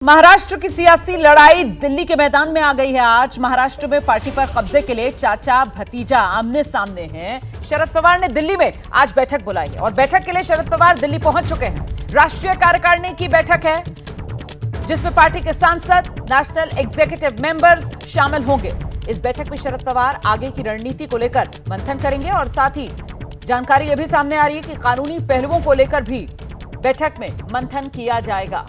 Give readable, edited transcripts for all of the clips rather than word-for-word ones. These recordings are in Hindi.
महाराष्ट्र की सियासी लड़ाई दिल्ली के मैदान में आ गई है। आज महाराष्ट्र में पार्टी पर कब्जे के लिए चाचा भतीजा आमने सामने हैं। शरद पवार ने दिल्ली में आज बैठक बुलाई है और बैठक के लिए शरद पवार दिल्ली पहुंच चुके हैं। राष्ट्रीय कार्यकारिणी की बैठक है जिसमें पार्टी के सांसद, नेशनल एग्जीक्यूटिव मेंबर्स शामिल होंगे। इस बैठक में शरद पवार आगे की रणनीति को लेकर मंथन करेंगे और साथ ही जानकारी यह भी सामने आ रही है कि कानूनी पहलुओं को लेकर भी बैठक में मंथन किया जाएगा।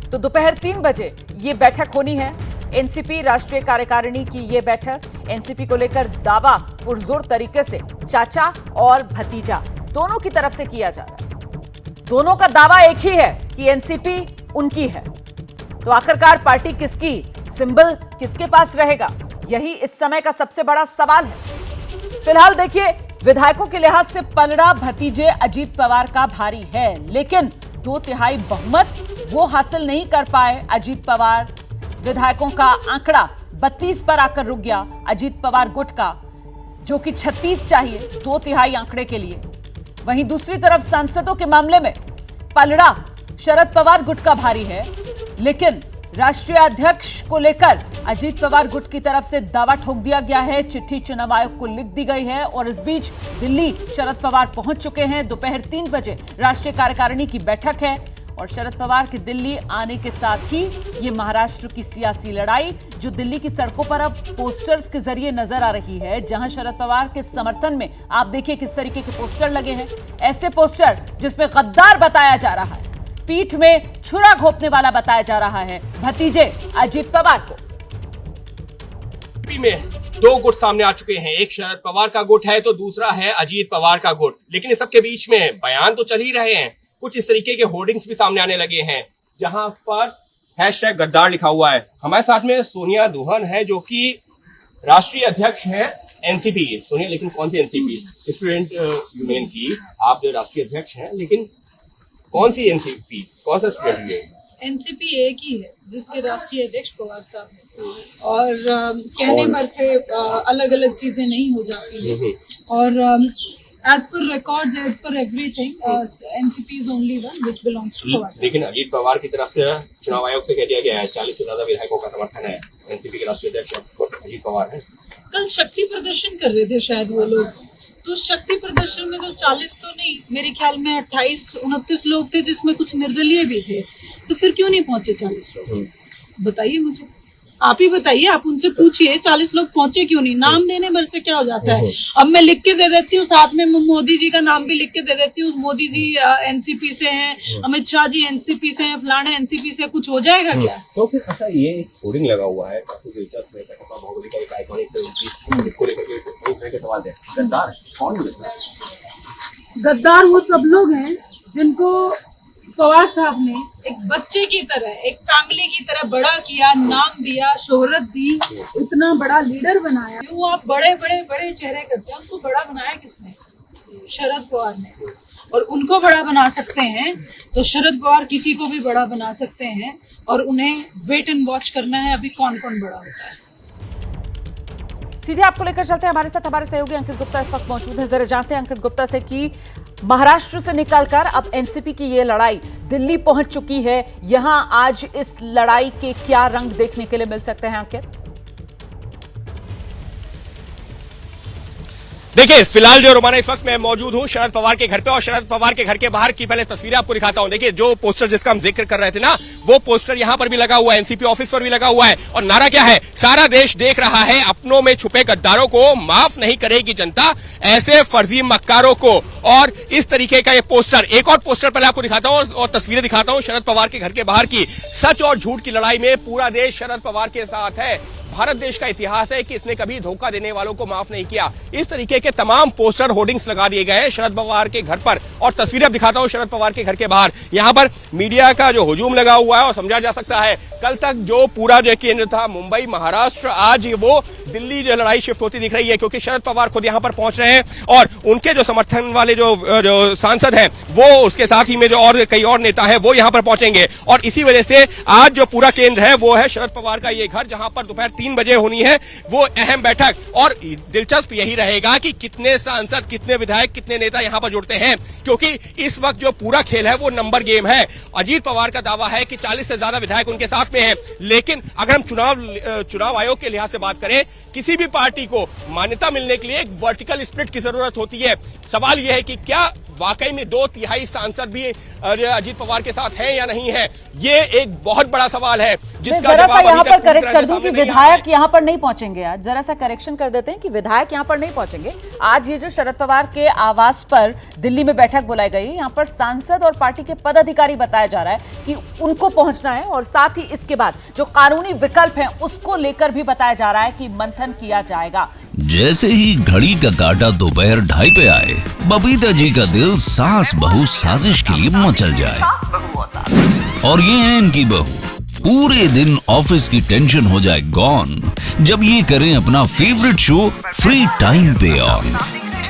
तो दोपहर 3 बजे ये बैठक होनी है। एनसीपी राष्ट्रीय कार्यकारिणी की ये बैठक, एनसीपी को लेकर दावा पुरजोर तरीके से चाचा और भतीजा दोनों की तरफ से किया जा रहा है। दोनों का दावा एक ही है कि एनसीपी उनकी है। तो आखिरकार पार्टी किसकी, सिंबल किसके पास रहेगा, यही इस समय का सबसे बड़ा सवाल है। फिलहाल देखिए, विधायकों के लिहाज से पलड़ा भतीजे अजीत पवार का भारी है, लेकिन 2/3 बहुमत वो हासिल नहीं कर पाए अजीत पवार। विधायकों का आंकड़ा 32 पर आकर रुक गया अजीत पवार गुट का, जो कि 36 चाहिए 2/3 आंकड़े के लिए। वहीं दूसरी तरफ सांसदों के मामले में पलड़ा शरद पवार गुट का भारी है, लेकिन राष्ट्रीय अध्यक्ष को लेकर अजीत पवार गुट की तरफ से दावा ठोक दिया गया है। चिट्ठी चुनाव आयोग को लिख दी गई है और इस बीच दिल्ली शरद पवार पहुंच चुके हैं। दोपहर 3 बजे राष्ट्रीय कार्यकारिणी की बैठक है और शरद पवार के दिल्ली आने के साथ ही ये महाराष्ट्र की सियासी लड़ाई, जो दिल्ली की सड़कों पर अब पोस्टर्स के जरिए नजर आ रही है, जहां शरद पवार के समर्थन में आप देखिए किस तरीके के पोस्टर लगे हैं। ऐसे पोस्टर जिसमें गद्दार बताया जा रहा है, पीठ में छुरा घोंपने वाला बताया जा रहा है भतीजे अजीत पवार को। में 2 गुट सामने आ चुके हैं। एक शरद पवार का गुट है तो दूसरा है अजीत पवार का गुट। लेकिन इस सबके बीच में बयान तो चल ही रहे हैं। कुछ इस तरीके के होर्डिंग्स भी सामने आने लगे हैं जहां पर #गद्दार लिखा हुआ है। हमारे साथ में सोनिया दुहन है जो कि राष्ट्रीय अध्यक्ष है एनसीपी। सोनिया, लेकिन कौन सी एनसीपी? स्टूडेंट यूनियन की आप जो राष्ट्रीय अध्यक्ष हैं, लेकिन कौन सी एनसीपी, कौन सा स्टूडेंट यूनियन? एनसीपी एक ही है जिसके राष्ट्रीय अध्यक्ष पवार साहब हैं और कहने भर से अलग अलग चीजें नहीं हो जाती है। और as per records, as per everything, NCP is only one which belongs to Pawar साहब। लेकिन अजीत पवार की तरफ से चुनाव आयोग से कह दिया गया है 40 से ज्यादा विधायकों का समर्थन है। एनसीपी के राष्ट्रीय अध्यक्ष अजीत पवार है। कल शक्ति प्रदर्शन कर रहे थे शायद वो लोग, तो शक्ति प्रदर्शन में तो 40 तो नहीं, मेरे ख्याल में 28-29 लोग थे, जिसमें कुछ निर्दलीय भी थे। तो फिर क्यों नहीं पहुंचे 40 लोग? बताइए मुझे, आप ही बताइए, आप उनसे पूछिए 40 लोग पहुंचे क्यों नहीं। नाम देने भर से क्या हो जाता है? अब मैं लिख के दे देती हूँ, साथ में मोदी जी का नाम भी लिख के दे देती हूँ। मोदी जी एनसीपी से हैं, अमित शाह जी एनसीपी से हैं, फलाना एनसीपी से, कुछ हो जाएगा क्या? तो फिर अच्छा, ये एक होर्डिंग लगा हुआ है काफी दिलचस्प है, बाहुबली का एक आइकॉनिक इसको लेकर के सवाल है, गद्दार कौन है? गद्दार वो सब लोग हैं जिनको पवार साहब ने एक बच्चे की तरह, एक फैमिली की तरह बड़ा किया, नाम दिया, शोहरत दी, इतना बड़ा लीडर बनाया। जो आप बड़े बड़े बड़े चेहरे करते हैं, उसको बड़ा बनाया किसने? शरद पवार ने। और उनको बड़ा बना सकते हैं तो शरद पवार किसी को भी बड़ा बना सकते हैं। और उन्हें वेट एंड वॉच करना है अभी कौन कौन बड़ा होता है। सीधे आपको लेकर चलते हैं, हमारे साथ हमारे सहयोगी अंकित गुप्ता इस वक्त मौजूद हैं। जरा जानते हैं अंकित गुप्ता से कि महाराष्ट्र से निकलकर अब एनसीपी की ये लड़ाई दिल्ली पहुंच चुकी है। यहां आज इस लड़ाई के क्या रंग देखने के लिए मिल सकते हैं अंकित? देखिए, फिलहाल जो रोमाना इस वक्त मैं मौजूद हूं शरद पवार के घर पे, और शरद पवार के घर के बाहर की पहले तस्वीरें आपको दिखाता हूं। देखिए, जो पोस्टर जिसका हम जिक्र कर रहे थे ना, वो पोस्टर यहां पर भी लगा हुआ है, एनसीपी ऑफिस पर भी लगा हुआ है। और नारा क्या है? सारा देश देख रहा है, अपनों में छुपे गद्दारों को माफ नहीं करेगी जनता, ऐसे फर्जी मक्कारों को। और इस तरीके का ये पोस्टर, एक और पोस्टर पहले आपको दिखाता हूं और तस्वीरें दिखाता हूं शरद पवार के घर के बाहर की। सच और झूठ की लड़ाई में पूरा देश शरद पवार के साथ है। भारत देश का इतिहास है कि इसने कभी धोखा देने वालों को माफ नहीं किया। इस तरीके के तमाम पोस्टर, होर्डिंग्स लगा दिए गए हैं शरद पवार के घर पर। और तस्वीरें अब दिखाता हूं शरद पवार के घर के बाहर। यहां पर मीडिया का जो हुजूम लगा हुआ है और समझा जा सकता है, कल तक जो पूरा जो केंद्र था मुंबई, महाराष्ट्र, आज वो दिल्ली जो लड़ाई शिफ्ट होती दिख रही है, क्योंकि शरद पवार खुद यहां पर पहुंच रहे हैं और उनके जो समर्थन वाले जो सांसद हैं, वो उसके साथ ही में जो और कई और नेता है वो यहां पर पहुंचेंगे। और इसी वजह से आज जो पूरा केंद्र है वो है शरद पवार का ये घर, जहां पर दोपहर 3 3 बजे होनी है वो अहम बैठक। और दिलचस्प यही रहेगा कि कितने सांसद, कितने विधायक, कितने नेता यहां पर जुड़ते हैं, क्योंकि इस वक्त जो पूरा खेल है वो नंबर गेम है। अजीत पवार का दावा है कि 40 से ज्यादा विधायक उनके साथ में हैं, लेकिन अगर हम चुनाव आयोग के लिहाज से बात करें, किसी भी पार्टी को मान्यता मिलने के लिए एक वर्टिकल स्प्लिट की जरूरत होती है। सवाल यह है कि क्या वाकई में 2/3 सांसद भी अजीत पवार के साथ हैं या नहीं है, ये एक बहुत बड़ा सवाल है जिसका जरा सा यहाँ पर पूरी करेक्ट तरह कर से दूं कि सामने नहीं आया विधायक है। यहाँ पर नहीं पहुंचेंगे आज। जरा सा करेक्शन कर देते हैं कि विधायक यहाँ पर नहीं पहुंचेंगे आज। ये जो शरद पवार के आवास पर दिल्ली में बैठक बुलाई गई, यहाँ पर सांसद और पार्टी के पदाधिकारी बताया जा रहा है कि उनको पहुंचना है, और साथ ही इसके बाद जो कानूनी विकल्प है उसको लेकर भी बताया जा रहा है कि मंथन किया जाएगा। जैसे ही घड़ी का काटा दोपहर 2:30 पे आए, बबीता जी का दिल सास बहू साजिश के लिए मचल जाए। और ये है इनकी बहू, पूरे दिन ऑफिस की टेंशन हो जाए गॉन जब ये करें अपना फेवरेट शो फ्री टाइम पे ऑन।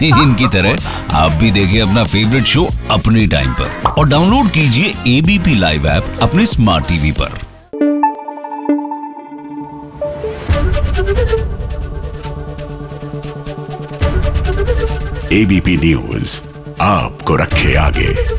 इनकी तरह आप भी देखिए अपना फेवरेट शो अपने टाइम पर और डाउनलोड कीजिए एबीपी लाइव ऐप अपने स्मार्ट टीवी पर। एबीपी न्यूज आपको रखे आगे।